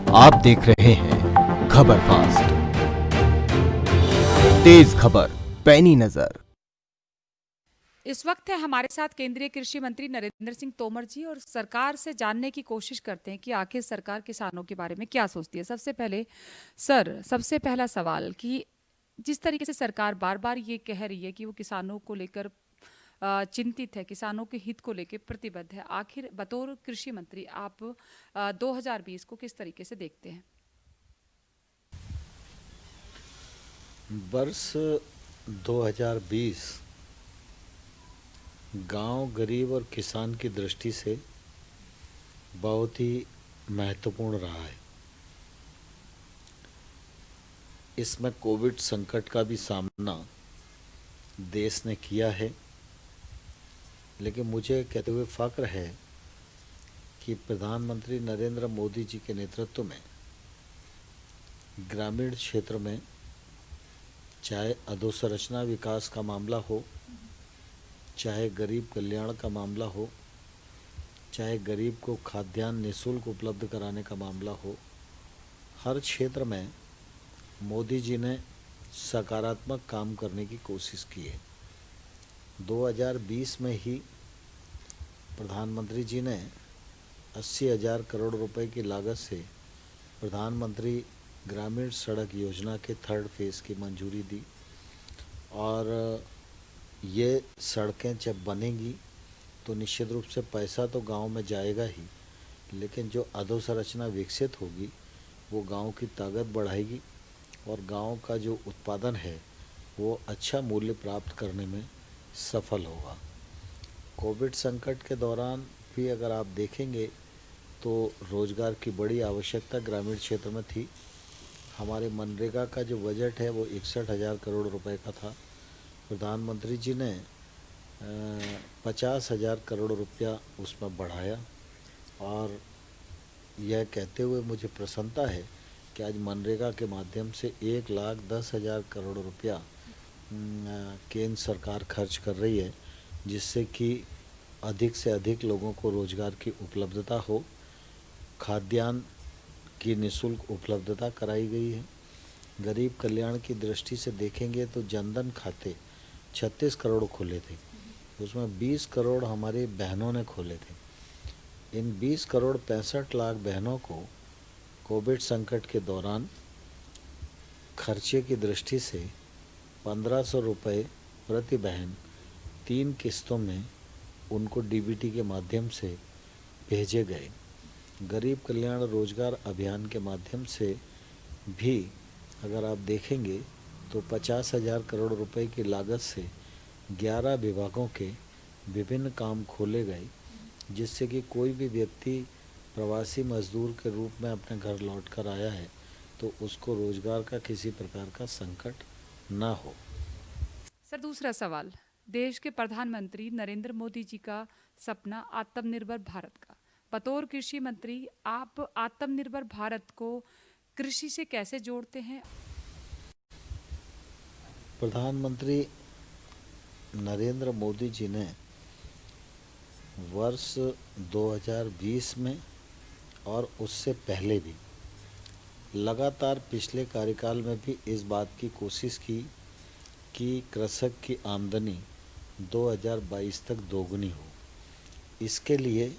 आप देख रहे हैं खबर फास्ट, तेज खबर, पैनी नजर। इस वक्त है हमारे साथ केंद्रीय कृषि मंत्री नरेंद्र सिंह तोमर जी और सरकार से जानने की कोशिश करते हैं कि आखिर सरकार किसानों के बारे में क्या सोचती है। सबसे पहले सर, सबसे पहला सवाल कि जिस तरीके से सरकार बार बार ये कह रही है कि वो किसानों को लेकर चिंतित है, किसानों के हित को लेकर प्रतिबद्ध है, आखिर बतौर कृषि मंत्री आप 2020 को किस तरीके से देखते हैं? वर्ष 2020 गांव, गरीब और किसान की दृष्टि से बहुत ही महत्वपूर्ण रहा है। इसमें कोविड संकट का भी सामना देश ने किया है, लेकिन मुझे कहते हुए फख्र है कि प्रधानमंत्री नरेंद्र मोदी जी के नेतृत्व में ग्रामीण क्षेत्र में चाहे अधोसंरचना विकास का मामला हो, चाहे गरीब कल्याण का मामला हो, चाहे गरीब को खाद्यान्न निःशुल्क उपलब्ध कराने का मामला हो, हर क्षेत्र में मोदी जी ने सकारात्मक काम करने की कोशिश की है। 2020 में ही प्रधानमंत्री जी ने 80,000 करोड़ रुपए की लागत से प्रधानमंत्री ग्रामीण सड़क योजना के थर्ड फेज़ की मंजूरी दी और ये सड़कें जब बनेंगी तो निश्चित रूप से पैसा तो गांव में जाएगा ही, लेकिन जो अधोसंरचना विकसित होगी वो गांव की ताकत बढ़ाएगी और गांव का जो उत्पादन है वो अच्छा मूल्य प्राप्त करने में सफल होगा। कोविड संकट के दौरान भी अगर आप देखेंगे तो रोज़गार की बड़ी आवश्यकता ग्रामीण क्षेत्र में थी। हमारे मनरेगा का जो बजट है वो 61,000 करोड़ रुपए का था। प्रधानमंत्री जी ने 50,000 करोड़ रुपया उसमें बढ़ाया और यह कहते हुए मुझे प्रसन्नता है कि आज मनरेगा के माध्यम से 1,10,000 करोड़ रुपया केंद्र सरकार खर्च कर रही है, जिससे कि अधिक से अधिक लोगों को रोज़गार की उपलब्धता हो। खाद्यान्न की निःशुल्क उपलब्धता कराई गई है। गरीब कल्याण की दृष्टि से देखेंगे तो जनधन खाते 36 करोड़ खोले थे, उसमें 20 करोड़ हमारी बहनों ने खोले थे। इन 20 करोड़ 65 लाख बहनों को कोविड संकट के दौरान खर्चे की दृष्टि से 1,500 रुपये प्रति बहन 3 किस्तों में उनको डीबीटी के माध्यम से भेजे गए। गरीब कल्याण रोजगार अभियान के माध्यम से भी अगर आप देखेंगे तो 50,000 करोड़ रुपए की लागत से 11 विभागों के विभिन्न काम खोले गए, जिससे कि कोई भी व्यक्ति प्रवासी मजदूर के रूप में अपने घर लौटकर आया है तो उसको रोजगार का किसी प्रकार का संकट ना हो। सर, दूसरा सवाल, देश के प्रधानमंत्री नरेंद्र मोदी जी का सपना आत्मनिर्भर भारत का, बतौर कृषि मंत्री आप आत्मनिर्भर भारत को कृषि से कैसे जोड़ते हैं? प्रधानमंत्री नरेंद्र मोदी जी ने वर्ष 2020 में और उससे पहले भी लगातार पिछले कार्यकाल में भी इस बात की कोशिश की कि कृषक की आमदनी 2022 तक दोगुनी हो। इसके लिए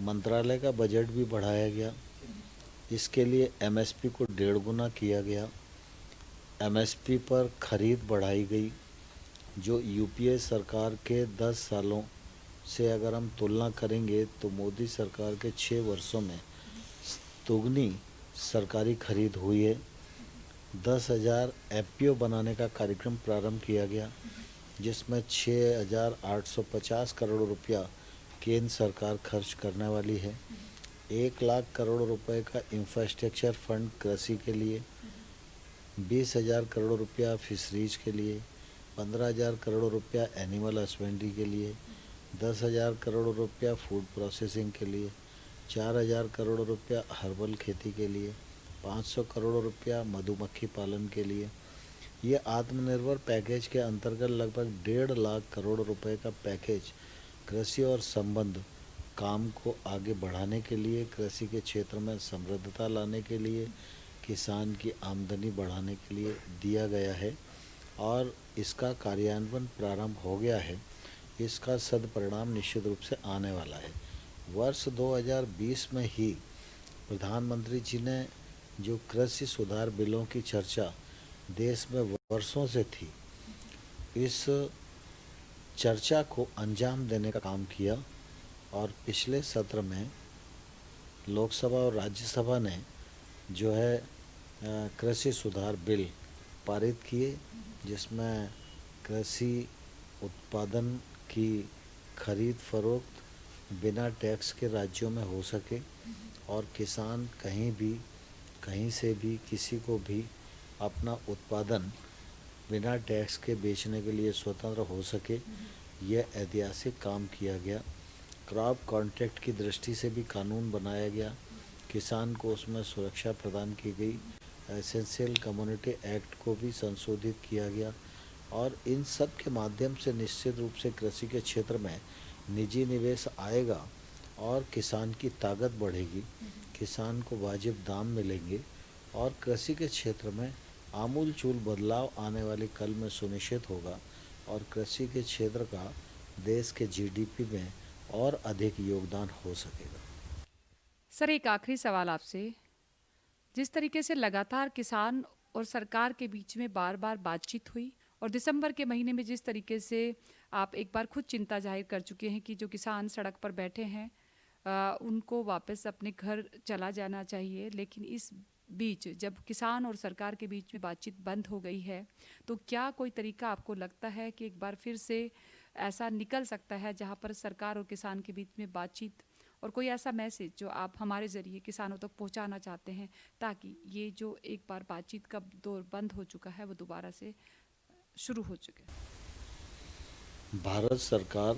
मंत्रालय का बजट भी बढ़ाया गया। इसके लिए एमएसपी को 1.5 गुना किया गया। एमएसपी पर खरीद बढ़ाई गई, जो यूपीए सरकार के 10 सालों से अगर हम तुलना करेंगे तो मोदी सरकार के 6 वर्षों में दोगुनी सरकारी खरीद हुई है। 10,000 एफपीओ बनाने का कार्यक्रम प्रारंभ किया गया, जिसमें 6,850 करोड़ रुपया केंद्र सरकार खर्च करने वाली है। 1 लाख करोड़ रुपए का इंफ्रास्ट्रक्चर फंड कृषि के लिए, 20,000 करोड़ रुपया फिशरीज के लिए, 15,000 करोड़ रुपया एनिमल हस्बेंड्री के लिए, 10,000 करोड़ रुपया फूड प्रोसेसिंग के लिए, 4,000 करोड़ रुपया हर्बल खेती के लिए, 500 करोड़ रुपया मधुमक्खी पालन के लिए। ये आत्मनिर्भर पैकेज के अंतर्गत लगभग 1.5 लाख करोड़ रुपए का पैकेज कृषि और संबंध काम को आगे बढ़ाने के लिए, कृषि के क्षेत्र में समृद्धता लाने के लिए, किसान की आमदनी बढ़ाने के लिए दिया गया है और इसका कार्यान्वयन प्रारंभ हो गया है। इसका सदपरिणाम निश्चित रूप से आने वाला है। वर्ष 2020 में ही प्रधानमंत्री जी ने जो कृषि सुधार बिलों की चर्चा देश में वर्षों से थी, इस चर्चा को अंजाम देने का काम किया और पिछले सत्र में लोकसभा और राज्यसभा ने जो है कृषि सुधार बिल पारित किए, जिसमें कृषि उत्पादन की खरीद फरोख्त बिना टैक्स के राज्यों में हो सके और किसान कहीं भी, कहीं से भी, किसी को भी अपना उत्पादन बिना टैक्स के बेचने के लिए स्वतंत्र हो सके, यह ऐतिहासिक काम किया गया। क्रॉप कॉन्ट्रैक्ट की दृष्टि से भी कानून बनाया गया, किसान को उसमें सुरक्षा प्रदान की गई। एसेंशियल कम्युनिटी एक्ट को भी संशोधित किया गया और इन सब के माध्यम से निश्चित रूप से कृषि के क्षेत्र में निजी निवेश आएगा और किसान की ताकत बढ़ेगी, किसान को वाजिब दाम मिलेंगे और कृषि के क्षेत्र में आमूलचूल बदलाव आने वाले कल में सुनिश्चित होगा और कृषि के क्षेत्र का देश के जीडीपी में और अधिक योगदान हो सकेगा। सर, एक आखिरी सवाल आपसे। जिस तरीके से लगातार किसान और सरकार के बीच में बार बार बातचीत हुई और दिसंबर के महीने में जिस तरीके से आप एक बार खुद चिंता जाहिर कर चुके हैं कि जो किसान सड़क पर बैठे हैं उनको वापस अपने घर चला जाना चाहिए, लेकिन इस बीच जब किसान और सरकार के बीच में बातचीत बंद हो गई है, तो क्या कोई तरीका आपको लगता है कि एक बार फिर से ऐसा निकल सकता है जहां पर सरकार और किसान के बीच में बातचीत, और कोई ऐसा मैसेज जो आप हमारे ज़रिए किसानों तक पहुंचाना चाहते हैं ताकि ये जो एक बार बातचीत का दौर बंद हो चुका है वो दोबारा से शुरू हो चुके? भारत सरकार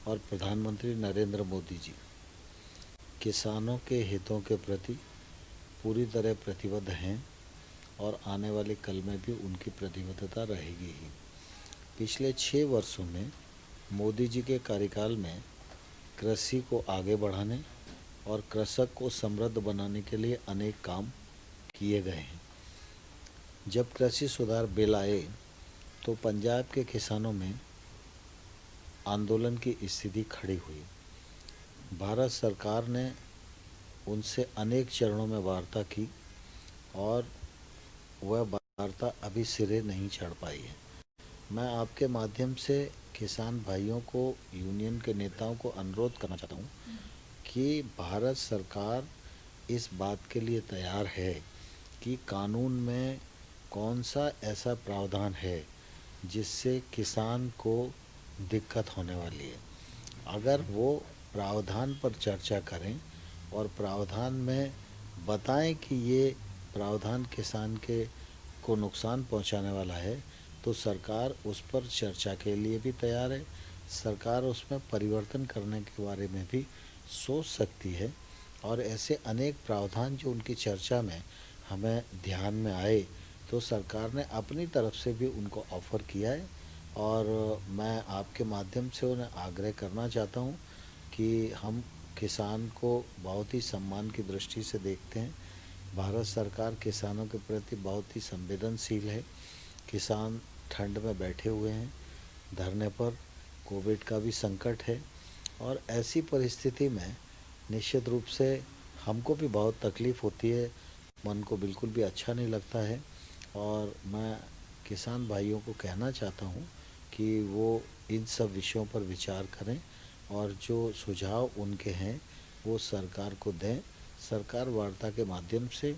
और प्रधानमंत्री नरेंद्र मोदी जी किसानों के हितों के प्रति पूरी तरह प्रतिबद्ध हैं और आने वाले कल में भी उनकी प्रतिबद्धता रहेगी ही। पिछले 6 वर्षों में मोदी जी के कार्यकाल में कृषि को आगे बढ़ाने और कृषक को समृद्ध बनाने के लिए अनेक काम किए गए हैं। जब कृषि सुधार बिल आए तो पंजाब के किसानों में आंदोलन की स्थिति खड़ी हुई। भारत सरकार ने उनसे अनेक चरणों में वार्ता की और वह वार्ता अभी सिरे नहीं चढ़ पाई है। मैं आपके माध्यम से किसान भाइयों को, यूनियन के नेताओं को अनुरोध करना चाहता हूँ कि भारत सरकार इस बात के लिए तैयार है कि कानून में कौन सा ऐसा प्रावधान है जिससे किसान को दिक्कत होने वाली है। अगर वो प्रावधान पर चर्चा करें और प्रावधान में बताएं कि ये प्रावधान किसान के को नुकसान पहुंचाने वाला है, तो सरकार उस पर चर्चा के लिए भी तैयार है। सरकार उसमें परिवर्तन करने के बारे में भी सोच सकती है और ऐसे अनेक प्रावधान जो उनकी चर्चा में हमें ध्यान में आए तो सरकार ने अपनी तरफ से भी उनको ऑफ़र किया है और मैं आपके माध्यम से उन्हें आग्रह करना चाहता हूँ कि हम किसान को बहुत ही सम्मान की दृष्टि से देखते हैं। भारत सरकार किसानों के प्रति बहुत ही संवेदनशील है। किसान ठंड में बैठे हुए हैं धरने पर, कोविड का भी संकट है और ऐसी परिस्थिति में निश्चित रूप से हमको भी बहुत तकलीफ़ होती है, मन को बिल्कुल भी अच्छा नहीं लगता है। और मैं किसान भाइयों को कहना चाहता हूँ कि वो इन सब विषयों पर विचार करें और जो सुझाव उनके हैं वो सरकार को दें। सरकार वार्ता के माध्यम से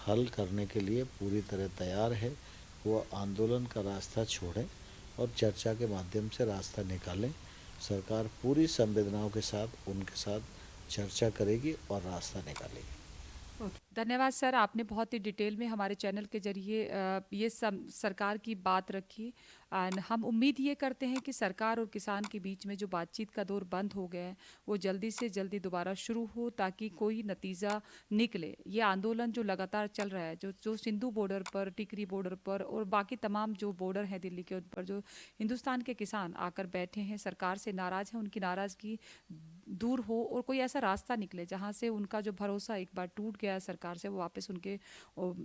हल करने के लिए पूरी तरह तैयार है। वो आंदोलन का रास्ता छोड़ें और चर्चा के माध्यम से रास्ता निकालें। सरकार पूरी संवेदनाओं के साथ उनके साथ चर्चा करेगी और रास्ता निकालेगी। धन्यवाद सर, आपने बहुत ही डिटेल में हमारे चैनल के जरिए ये सरकार की बात रखी। एंड हम उम्मीद ये करते हैं कि सरकार और किसान के बीच में जो बातचीत का दौर बंद हो गया है वो जल्दी से जल्दी दोबारा शुरू हो, ताकि कोई नतीजा निकले। ये आंदोलन जो लगातार चल रहा है, जो सिंधु बॉर्डर पर, टिकरी बॉर्डर पर और बाकी तमाम जो बॉर्डर है दिल्ली के, उन पर जो हिंदुस्तान के किसान आकर बैठे हैं, सरकार से नाराज हैं, उनकी नाराजगी दूर हो और कोई ऐसा रास्ता निकले जहां से उनका जो भरोसा एक बार टूट गया है सरकार से, वो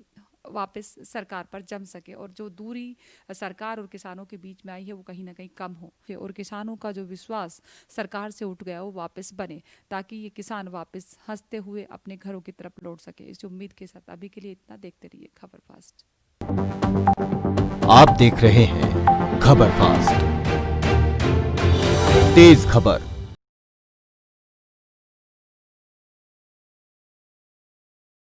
वापस सरकार पर जम सके और जो दूरी सरकार और किसानों के बीच में आई है वो कहीं ना कहीं कम हो और किसानों का जो विश्वास सरकार से उठ गया वो वापस बने, ताकि ये किसान वापस हंसते हुए अपने घरों की तरफ लौट सके। इस उम्मीद के साथ अभी के लिए इतना। देखते रहिए खबर फास्ट। आप देख रहे हैं खबर फास्ट, तेज खबर।